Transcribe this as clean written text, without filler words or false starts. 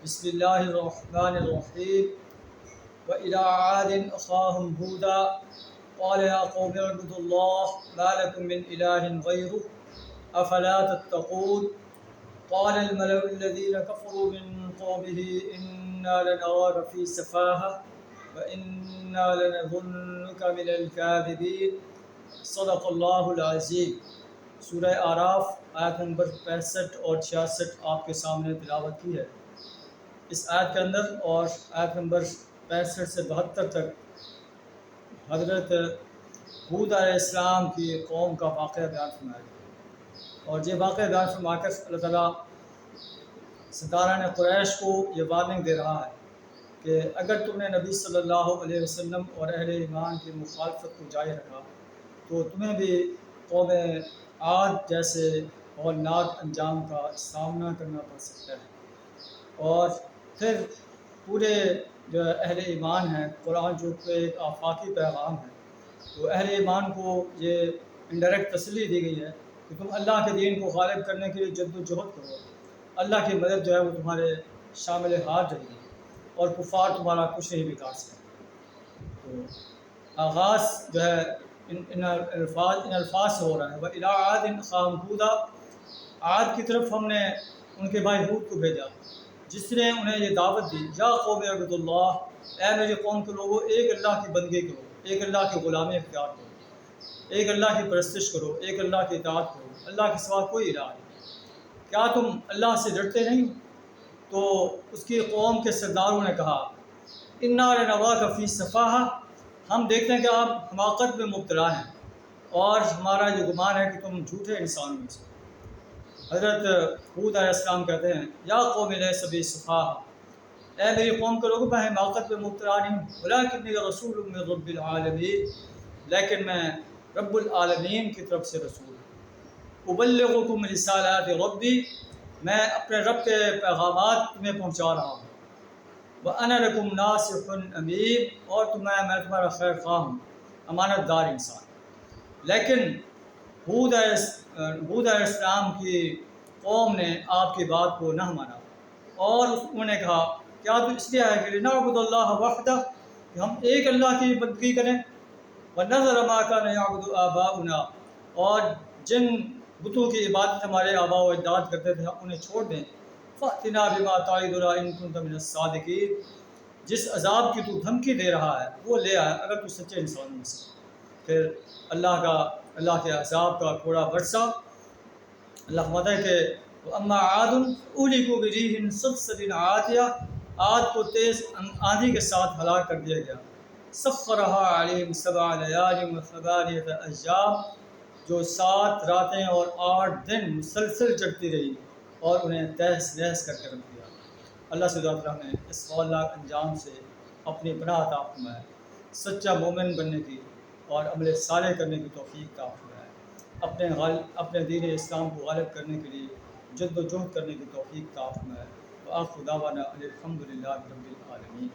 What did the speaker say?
بسم اللہ الرحمن الرحیم وإلى عاد أخاهم هودا قال يا قوم اعبدوا الله ما لكم من إله غيره أفلا تتقون قال الملأ الذين كفروا من قومه إنا لنراك في سفاهة وإنا لنظنك من الكاذبين صدق اللہ العظیم۔ سورہ اعراف آیت نمبر 65 اور 66 آپ کے سامنے تلاوت کی ہے۔ اس آیت کے اندر اور آیت نمبر 65 سے 72 تک حضرت ہود علیہ السلام کی قوم کا واقعہ بیان فرمایا گیا، اور یہ واقعہ بیان فرما کر اللہ تعالیٰ سرداران قریش کو یہ وارننگ دے رہا ہے کہ اگر تم نے نبی صلی اللہ علیہ وسلم اور اہل ایمان کی مخالفت کو جاری رکھا تو تمہیں بھی قوم عاد جیسے ہولناک انجام کا سامنا کرنا پڑ سکتا ہے۔ اور پھر پورے جو اہل ایمان ہیں، قرآن جو کہ ایک آفاقی پیغام ہے، تو اہل ایمان کو یہ انڈائریکٹ تسلی دی گئی ہے کہ تم اللہ کے دین کو غالب کرنے کے لیے جد و جہد کرو، اللہ کی مدد جو ہے وہ تمہارے شامل ہاتھ رہے گی اور کفار تمہارا کچھ نہیں بگاڑ سکتے۔ تو آغاز جو ہے ان الفاظ سے ہو رہا ہے، وَإِلَىٰ عَادٍ أَخَاهُمْ هُودًا، عاد کی طرف ہم نے ان کے بھائی ہود کو بھیجا، جس نے انہیں یہ دعوت دی، یا قوم اعبدوا اللہ، اے میری قوم کے لوگوں ایک اللہ کی بندگی کرو، ایک اللہ کی غلامی اختیار کرو، ایک اللہ کی پرستش کرو، ایک اللہ کی اطاعت کرو، اللہ کے سوا کوئی الہ نہیں۔ کیا تم اللہ سے ڈرتے نہیں؟ تو اس کی قوم کے سرداروں نے کہا، انا لنراک فی سفاہہ، ہم دیکھتے ہیں کہ آپ حماقت میں مبتلا ہیں، اور ہمارا یہ گمان ہے کہ تم جھوٹے انسانوں میں سے۔ حضرت ہود علیہ السلام کہتے ہیں، یا قوم لیس بی سفاہہ، اے میری قوم کے لوگوں، میں حماقت میں مبتلا نہیں ہوں، ولکن رسول من رب العالمین، لیکن میں رب العالمین کی طرف سے رسول ہوں، ابلغکم رسالات ربی، میں اپنے رب کے پیغامات تمہیں پہنچا رہا ہوں، وَأَنَا لَكُمْ نَاصِحٌ أَمِينٌ، اور میں تمہارا خیر خواہ ہوں، امانت دار انسان۔ لیکن ہود علیہ السلام کی قوم نے آپ کی بات کو نہ مانا، اور انہوں نے کہا، کیا تو اس لیے ہے کہ لِنَعْبُدَ اللَّهَ وَحْدَهُ، کہ ہم ایک اللہ کی بندگی کریں، وَنَذَرَ مَا كَانَ يَعْبُدُ آبَاؤُنَا، اور جن بتوں کی عبادت ہمارے آباء و اجداد کرتے تھے ہم انہیں چھوڑ دیں، فَأْتِنَا بِمَا تَعِدُنَا إِن كُنتَ مِنَ الصَّادِقِينَ، جس عذاب کی تو دھمکی دے رہا ہے وہ لے آئے اگر تو سچے انسانوں میں سے۔ پھر اللہ کے عذاب کا کوڑا برسا۔ اللہ فرماتا ہے کہ وَأَمَّا عَادٌ أُهْلِكُوا بِرِيحٍ صَرْصَرٍ عَاتِيَةٍ، عاد کو تیز آندھی کے ساتھ ہلاک کر دیا گیا، سَخَّرَهَا عَلَيْهِمْ سَبْعَ لَيَالٍ وَثَمَانِيَةَ أَيَّامٍ، جو 7 راتیں اور 8 دن مسلسل چڑھتی رہی اور انہیں تہس نہس کر کے رکھ دیا۔ اللہ سے دعا ہمیں اس ہولناک انجام سے اپنی پناہ عطا فرمائے، سچا مومن بننے کی اور عمل صالح کرنے کی توفیق عطا فرمائے، اپنے دین اسلام کو غالب کرنے کے لیے جد و جہد کرنے کی توفیق عطا فرمائے۔ وآخر دعوانا الحمد للہ رب العالمین۔